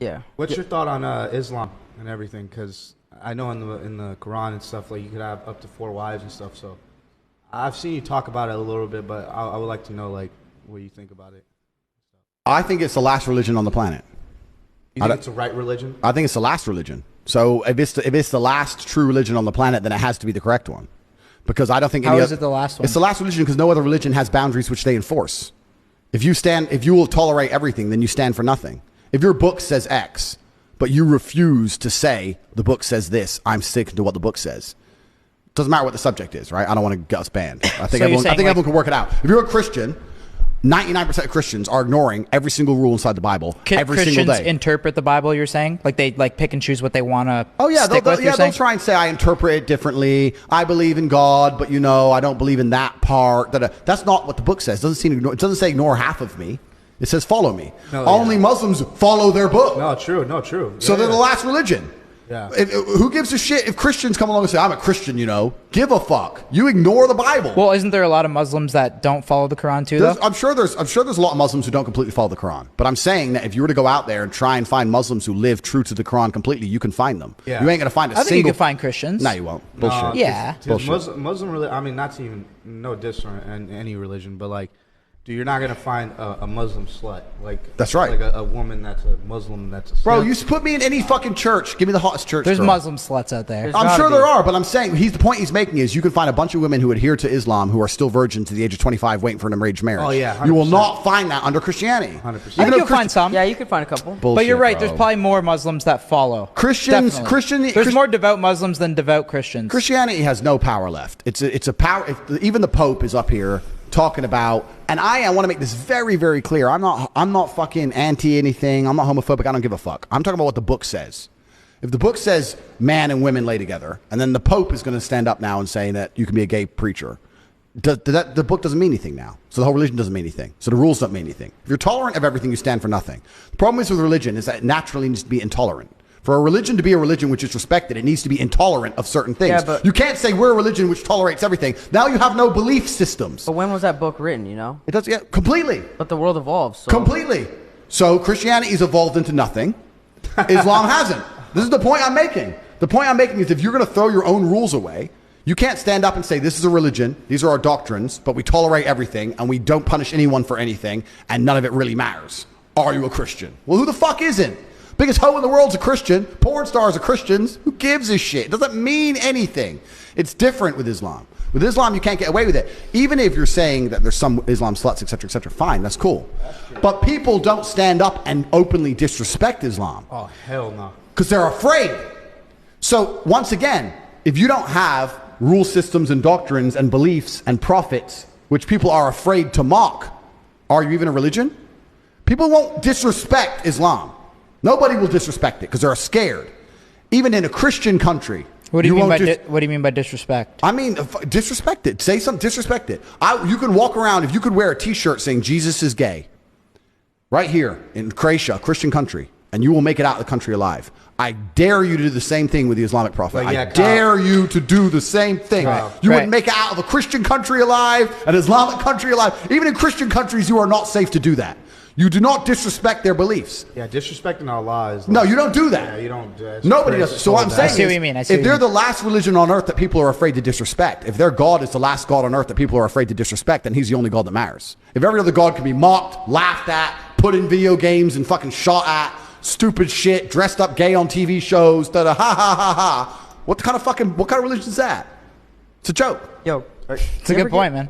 Yeah. What's your thought on Islam and everything? Because I know in the Quran and stuff, like you could have up to 4 wives and stuff. So I've seen you talk about it a little bit, but I would like to know like what you think about it. I think it's the last religion on the planet. You think it's the right religion? I think it's the last religion. So if it's the last true religion on the planet, then it has to be the correct one. Because I don't think How is it the last one? It's the last religion because no other religion has boundaries which they enforce. If you will tolerate everything, then you stand for nothing. If your book says X, but you refuse to say the book says this, I'm sticking to what the book says. Doesn't matter what the subject is, right? I don't want to get us banned. I think everyone can work it out. If you're a Christian, 99% of Christians are ignoring every single rule inside the Bible every single day. Christians interpret the Bible, you're saying? Like they pick and choose what they want to they'll try and say, I interpret it differently. I believe in God, but I don't believe in that part. That's not what the book says. It doesn't say ignore half of me. It says follow me. Only Muslims follow their book. No, true. So they're the last religion. Yeah. Who gives a shit if Christians come along and say, I'm a Christian, Give a fuck. You ignore the Bible. Well, isn't there a lot of Muslims that don't follow the Quran too, though? I'm sure there's a lot of Muslims who don't completely follow the Quran. But I'm saying that if you were to go out there and try and find Muslims who live true to the Quran completely, you can find them. Yeah. You ain't going to find a single... I think you can find Christians. No, you won't. Bullshit. Yeah. Bullshit. Muslim religion, I mean, not to even... No diss on any religion, but like... Dude, you're not going to find a Muslim slut. That's right. Like a woman that's a Muslim that's a slut. Bro, you put me in any fucking church. Give me the hottest church. There's Muslim sluts out there. I'm sure there are, but I'm saying the point he's making is you can find a bunch of women who adhere to Islam who are still virgins to the age of 25 waiting for an arranged marriage. Oh, yeah. 100%. You will not find that under Christianity. 100%. I think you'll find some. Yeah, you could find a couple. Bullshit, but you're right. bro. There's probably more Muslims that follow. Christians. There's more devout Muslims than devout Christians. Christianity has no power left. It's a power. Even the Pope is up here talking about, and I want to make this very, very clear. I'm not fucking anti anything. I'm not homophobic. I don't give a fuck. I'm talking about what the book says. If the book says man and women lay together, and then the Pope is going to stand up now and say that you can be a gay preacher, the book doesn't mean anything now. So the whole religion doesn't mean anything. So the rules don't mean anything. If you're tolerant of everything, you stand for nothing. The problem is with religion is that it naturally needs to be intolerant. For a religion to be a religion which is respected, it needs to be intolerant of certain things. Yeah, you can't say we're a religion which tolerates everything. Now you have no belief systems. But when was that book written, It does, completely. But the world evolves. So. Completely. So Christianity's evolved into nothing. Islam hasn't. This is the point I'm making. The point I'm making is if you're going to throw your own rules away, you can't stand up and say this is a religion, these are our doctrines, but we tolerate everything, and we don't punish anyone for anything, and none of it really matters. Are you a Christian? Well, who the fuck isn't? Biggest hoe in the world's a Christian. Porn stars are Christians. Who gives a shit? It doesn't mean anything. It's different with Islam. With Islam, you can't get away with it. Even if you're saying that there's some Islam sluts, etc., fine, that's cool. But people don't stand up and openly disrespect Islam. Oh, hell no. Because they're afraid. So, once again, if you don't have rule systems and doctrines and beliefs and prophets, which people are afraid to mock, are you even a religion? People won't disrespect Islam. Nobody will disrespect it because they're scared. Even in a Christian country. What do you mean by disrespect? I mean, disrespect it. Say something, disrespect it. You can walk around, if you could wear a t-shirt saying Jesus is gay, right here in Croatia, a Christian country, and you will make it out of the country alive. I dare you to do the same thing with the Islamic Prophet. I dare you to do the same thing. You wouldn't make it out of a Christian country alive, an Islamic country alive. Even in Christian countries, you are not safe to do that. You do not disrespect their beliefs. Yeah, disrespecting Allah is... No, you don't do that. Yeah, you don't... Nobody does. So what I'm saying I see what you mean. if they're the last religion on earth that people are afraid to disrespect, if their God is the last God on earth that people are afraid to disrespect, then he's the only God that matters. If every other God can be mocked, laughed at, put in video games and fucking shot at, stupid shit, dressed up gay on TV shows, ha ha ha ha, what kind of religion is that? It's a joke. Yo, it's a good point, man.